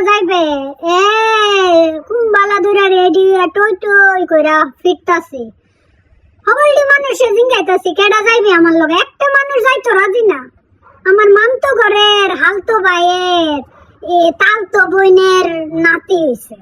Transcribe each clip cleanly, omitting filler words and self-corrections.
যাইবে এ কুম্বালা ধরে রেডি টই টই কইরা ফিরতাছি হবলডি মানুষে জিঙ্গাইতাছি কেডা যাইবে আমার লগে একটা মানুষ যাইতো রাজি না আমার মামতো ঘরের হালতো ভাইয়ের তালতো বইনের নাতি হইছে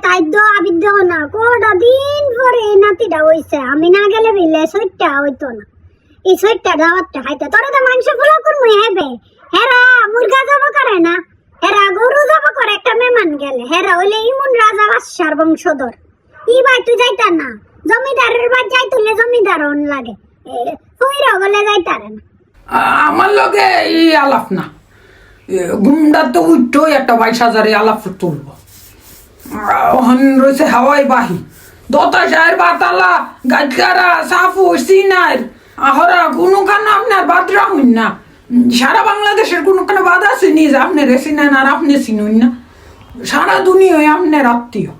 তাই তো আবিদ্য না কোটা দিন পরে এই নাতিটা হইছে আমি না গেলে বিলে সইটা হইতো না এই সইটা দাওয়াতটা খাইতে তোরা তো মাংস ফুলো করবো হেবে হেরা মুরগা যাব করে না হেরা গরু যাব করে একটা মেহমান গেলে হেরা হইলে ইমন রাজা বাদশার বংশধর ই ভাই তুই যাইতা না জমিদারের বাদ যাইতুলে জমিদার অন লাগে কইরা বলে যাইতারে না আমার লগে এই আলাপ না গুমডা তো উঠো একটা 22,000 আলাপ তুলবো ওখান রয়েছে হাওয়াই বাহি দতাশায়ের বাতালা গাজগারা সাফু সিনার আহরা কোনো কান আপনার বাদ রাখুন না সারা বাংলাদেশের কোনো কানে বাদ আছে নি যে আপনি রেসিনেন আর আপনি চিনুন না সারা দুনিয়ায় আপনার আত্মীয়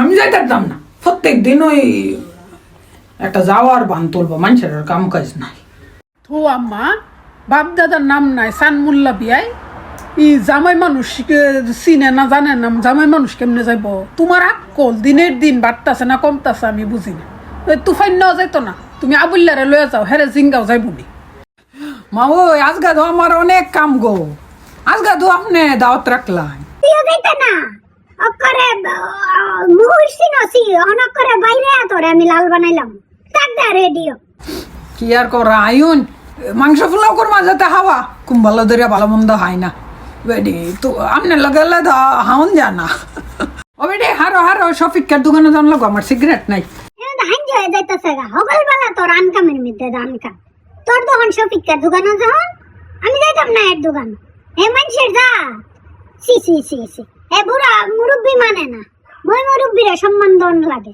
আমি যাইতাম না প্রত্যেক দিন ওই একটা যাওয়ার বান তুলবো মানুষের আর কাম কাজ নাই তো আম্মা বাপ দাদার নাম নাই সানমুল্লা বিয়াই ই জামাই মানুষকে চিনে না জানে না জামাই মানুষ কেমনে যাইব তোমার আকল দিনের দিন বাড়তাছে না কমতাছে আমি বুঝি না তুফাইন নেওয়া যাইতো না তুমি আবুল্লারে লয়ে যাও হেরে জিঙ্গাও যাইবনি মা ওই আজগা তো আমার অনেক কাম গো আজগা তো আপনি দাওয়াত রাখলাম তুইও যাইতা না অকরে মুহূর্তি নসি অনকরে বাইরে তোরে আমি লাল বানাইলাম তাক দা রেডিও কি আর করা আইন মাংস ফুলাও করমা যাতে হাওয়া খুব ভালো ধরে ভালো মন্দ হয় না বেডি তো আপনি লাগালে হাউন জানা ও বেডি হারো হারো শফিকের দোকানে জানলো আমার সিগারেট নাই হাঞ্জ হয়ে যাইতাছে গা হগল বেলা তোর আনকামের মধ্যে দানকা তোর দোকান শফিকের দোকানে যখন আমি যাইতাম না এর দোকান হে মানুষের যা সি সি সি সি হে বুড়া মুরব্বি মানে না মই মুরব্বিরা সম্মান দন লাগে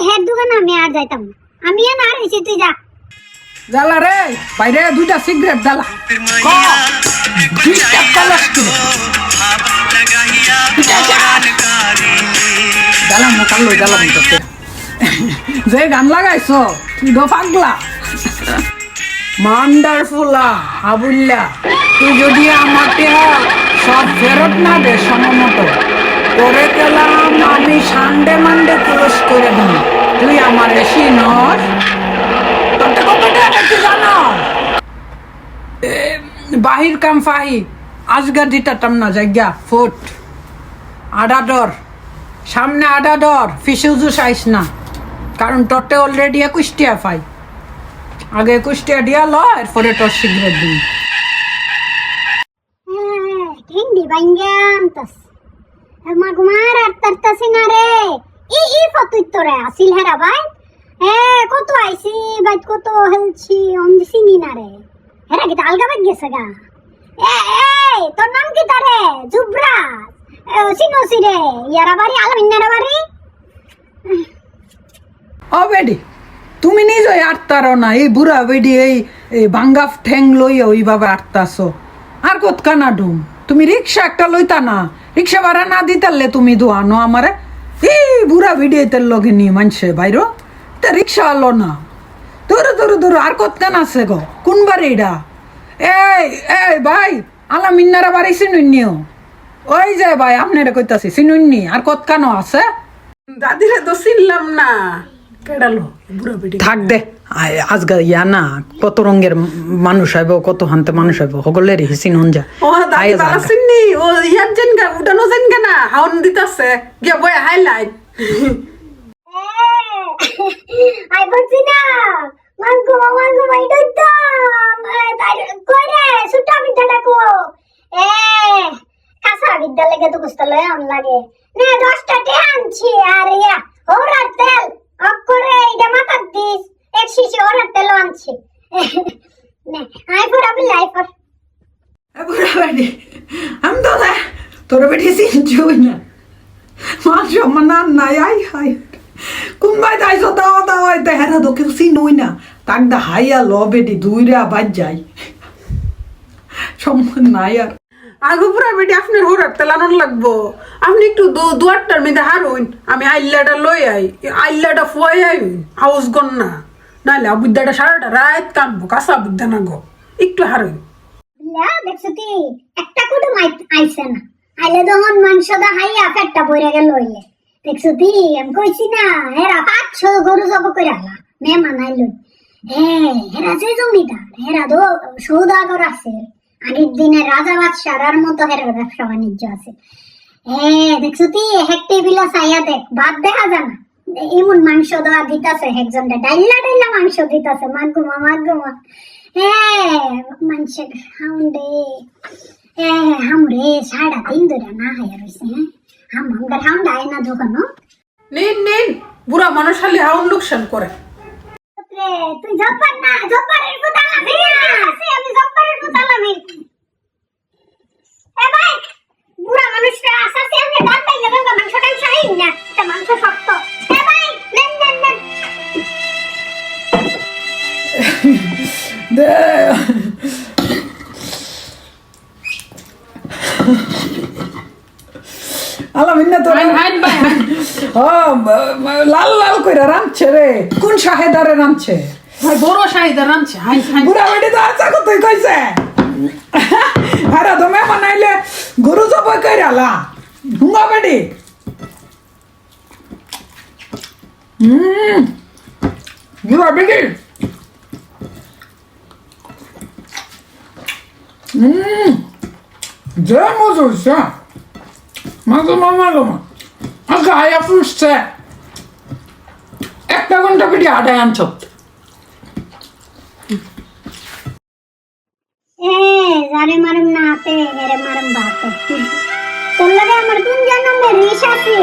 হের দোকানে আমি আর যাইতাম না আমি আর হইছি তুই যা জ্বালা রে বাইরে দুইটা সিগারেট জ্বালা দুইটা কলস কিনে জ্বালাম না কালো জ্বালাম করতে যে গান লাগাইছ তুই তো পাগলা মান্ডারফুলা আবুল্লা তুই যদি আমাকে সব ফেরত না দে সমমতো করে গেলাম আমি সানডে মানডে ক্লোজ করে দিই তুই আমার এসি নস বাহির কাম ফাহি আজগার দিতাম না জায়গা ফুট আডা ডর সামনে আডা ডর ফিসুজু সাইস না কারণ তোরতে অলরেডি 21 টিয়া পাই আগে 21 টিয়া দিয়া ল এরপরে তোর সিগারেট দিই ঠেঙ্গি বাইঙ্গান্তাস মাগুমার আর তারতাছি না রে ই ফতুই তোরে আসিল হেরা ভাই কত আইছি ভাই কত হেলছি অন্ধ চিনি না রে হেরা কি আলগা বাগ গেছে গা তোর নাম কি তারে জুবরা সিনোসি রে ইয়ারা বাড়ি আলমিনারা বাড়ি ও বেডি তুমি নিজে আটতারো না এই বুড়া বেডি এই ভাঙ্গা ঠ্যাং লইয়া ওইভাবে আটতাছো আর কত কানা ডুম তুমি রিক্সা একটা লইতা না রিক্সা ভাড়া না দিতালে তুমি দোয়ানো আমারে এই বুড়া বেডি এতে লগে নি মানছে বাইরো তা রিক্সা আলো না ধরো ধরো ধরো আর কত কান আছে গো কোন বাড়িটা এই ভাই আলামিনারা বাড়ি চিনুনিও ওই যে ভাই আপনারা কইতাছি চিনুননি আর কত কানো আছে দাদিরে তো চিনলাম না কেডালো বুড়া বেটি থাক দে আজগা ইয়া না কত রঙের মানুষ আইব কত হান্তে মানুষ আইব সকলের হিসিন হন যা ও দাদি বালা চিননি ও ইয়ার জেন গা উঠানো জেন গা না হাউন দিতাছে গিয়া বই হাইলাইট আই বলছি না মাঙ্গো মাইডই তো কইরে সুটা বিদ্যাটা কো কাঁচা বিদ্যা লেগে তো কুস্তা লয় আন লাগে নে 10টা টে আনছি আর ইয়া ওরার তেল অকরে এটা মাথা দিস এক শিশি ওরার তেল আনছি নে আই ফর আপনি লাইফ ফর বুড়া বেটি আমি তো তোর বেটি চিনছুই না মাছ সম্মান নাই আই হাই কোনবাই যাইছ দাওয়া দাওয়া এটা হেরা তো কেউ চিনুই না তাক দা হাইয়া ল বেটি দুইরা বাজ যাই সম্মান নাই আর আগু পুরা বেটি আপনার হোরার তেলানোর লাগবো আপনি একটু দুয়ারটার মধ্যে হারুন আমি আইল্লাটা লই আইল্লাটা ফুয়াই হাউস গন না নাহলে বুদ্ধাটা সারাটা রাত কানবো কাঁচা বুদ্ধা না গো একটু হারুন বুঝলা দেখছো কি একটা কুটুম আইছে না, আইলে তখন মাংস দা হাইয়া পেটটা বইরা গেল হইলে দেখছো কি আমি কইছি না হেরা 500 গরু জব করে আলা মেহমান আইলো। হ্যাঁ হেরা যে জমিদার হেরা তো সৌদাগর আছে, আগের দিনে রাজা বাদশার মতো হেরার ব্যবসা বাণিজ্য আছে। হ্যাঁ দেখছো কি এক টেবিল চাইয়া দেখ ভাত দেখা যায় না, এমন মাংস দেওয়া দিতাছে একজনটা ডাইলা ডাইলা মাংস দিতাছে মাগুমা মাগুমা। হ্যাঁ মানুষের হাউন্ডে হামরে 3.5 ধরে না হাইয়া রয়েছে। হ্যাঁ আমাদের হাউন্ড আয় না দোকানো। নিন নিন, বুড়া মানুষ খালি হাউন লোকসান করে। তুই জব্বার না, জব্বারের পুতালা আমি জব্বারের পুতালা এ ভাই বুড়া মানুষটা আসাসি আমি দাঁত পাইলে গঙ্গা মাংসটাই চাই না, তা মাংস শক্ত। এ ভাই নেন নেন নেন। আলামিনা তো হাইন ভাই লাল লাল কইরা রাঁধছে রে, কোন শাহেদারে রাঁধছে? ভাই বড় শাহিদা রাঁধছে। হাইন হাইন। বুড়া বেটি তো আচ্ছা কতই কইছে আরে তো মেহমান আইলে গরু জবাই কইরালা হুঙ্গা বেটি। বুড়া বেটি যে মজা হচ্ছে মাগমা মাগমা আজকে আয়া ফুসছে 1 ঘন্টা বেটি আটায় আনছ। যারে মারুম না হাতে হেরে মারুম বাতে। তোর লগে আমার কোন জন্মের রিস আছে,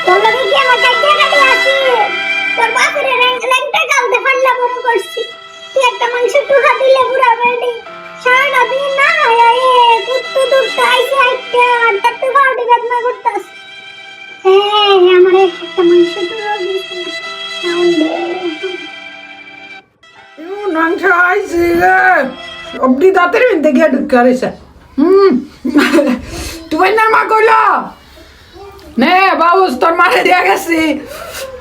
তোর লগে কি আমার কাছে গাড়ি আছে, তোর বাপের ল্যাংটা গালতে ফাল্লা বড় করছি, তুই একটা মাংস টুকা দিলে বুড়া বেটি সারা দিন না আয় কুত্তু দুটো আইছে আইতে আড্ডা তো বাউডি বেদনা করতাস। হ্যাঁ আমার একটা মাংস টুকা দিছে সাউন্ডে মাংস আইছি রে অবধি দাঁতের মধ্যে গিয়ে ঢুকারেছে। তুই না মা কইল নে বাবু তোর মারে দিয়া গেছি,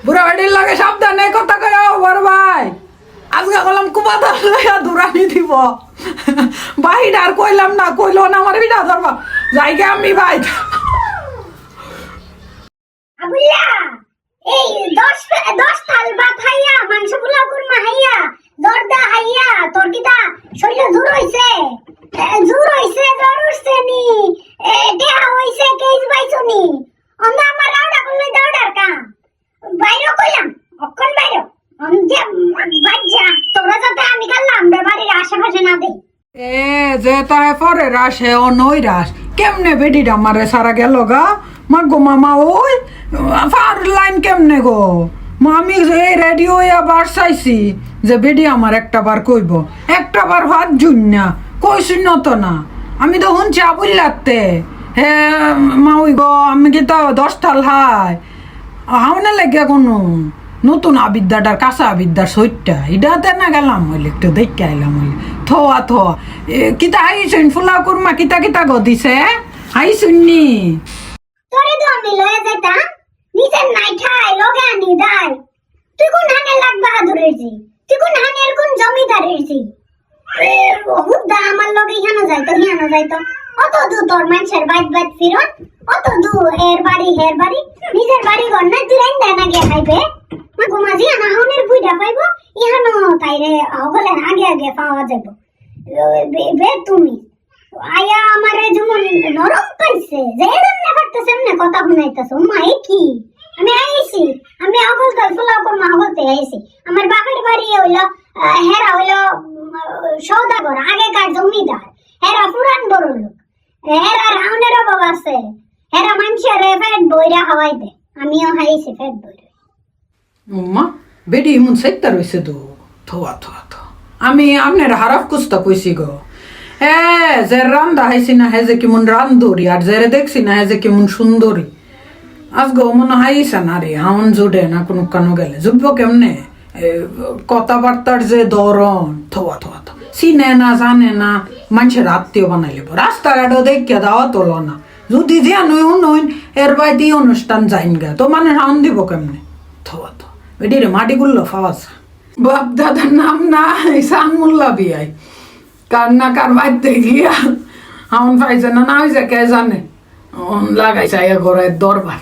বুড়া বেটির লাগে সাবধানে কথা কয় বড় ভাই। আজকে কলাম কুবাতা দূরানি দিব ভাই আর কইলাম না, কইলো না আমার বিটা ধরবা যাইগে আমি ভাই। আবুল্লা এই 10 থাল ভাত হাইয়া মাংস পোলাও কুরমা হাইয়া দরদা হাইয়া তোর কিটা শরীরে জোর হইছে, জোর হইছে জ্বর উঠছে নি, দেহা হইছে কেজ বাইছো নি, অন্ধ আমার রাউডা করলে দাউডার কা বাইরে কইলাম অক্ষণ বাইরে অন্ধে বাজ্জা তোরা যাতে আমি গেলাম বাড়ির আশেপাশে না দেই। এ যে তাই পরে রাসে ও নই রাস কেমনে বেটিটা মারে সারা গেল গা মা গো মামা ওই ফার লাইন কেমনে গো মা আমি এই রেডিও আবার চাইছি যে বেটি আমার একটা বার কইব, একটা বার ভাত জুন না কইছি নত না আমি তো শুনছি আবুল লাগতে। হে মা ওই গো আমি কি তো 10 থাল হাই হাওনে লাগে কোনো নতুন আবিদ্যাটার কাঁচা আবিদ্যার সইটা এটাতে না গেলাম হইলে একটু দেখতে আইলাম হইলে থোয়া থোয়া কিতা হাইছুন ফুলা কুরমা কিতা কিতা গো দিছে হাইছুননি তোরে তো আমি লয়ে যাইতাম নিজের নাই খাই লগে আনি দাই। তুই কোন হানে লাগ বাহাদুরের জি, তুই কোন হানের কোন জমিদারের জি, হুদা আমার লগে ইহানো যাইতো হিয়ানো যাইতো অত দূর তোর মানুষের বাইত বাইত ফিরন অত দূর এর বাড়ি হের বাড়ি নিজের বাড়ি ঘর না তুই রাইন দেয় না গিয়ে খাইবে মা ঘুমাজি আনা হানের বুইটা পাইব ইহানো তাইরে হগলের আগে আগে পাওয়া যাব। বে তুমি আয়া আমারে যেমন নরম পাইছে যে এমনি করতেছে এমনি কথা শুনাইতেছে মা কি আমি আইছি আমি অগল তো ফুলাও করমা অগলতে আইছি। আমার বাপের বাড়ি হইলো হেরা হইলো সৌদাগর আগেকার জমিদার, হেরা পুরান বড় লোক, হেরা রাউনের অভাব আছে, হেরা মানুষের পেট বইরা খাওয়াই দে, আমিও খাইছি পেট বইরা। মা বেটি এমন সাইতা রইছে তো থোয়া থোয়া থো আমি আপনার হারাফ কুস্তা কইছি গো। হ্যাঁ যে রান্দা হাইছি না হে যে কেমন রান্ধরি আর যারে দেখছি না হে যে কেমন সুন্দরী। আজকে মনে হাইছে না রে হাউন জুড়ে না কোনো কানো গেলে জুটবো কেমনে কথাবার্তার যে ধরন থোয়া থোয়া থো চিনে না জানে না মানুষের আত্মীয় বানাইলে রাস্তাঘাটও দেখিয়া দাওয়া তোলো না যদি যে নইন এর বাইতে অনুষ্ঠান যাইন গা তো মানে হাউন দিব কেমনে থোয়া থো বেটি রে মাটি গুলো ফাওয়াস বাপ দাদার নাম না সানমুল্লা বিয়াই কার না কার বাড়িতে গিয়া আমন পাইছে না না হয়েছে কে জানে লাগাইছে ঘরের দরবার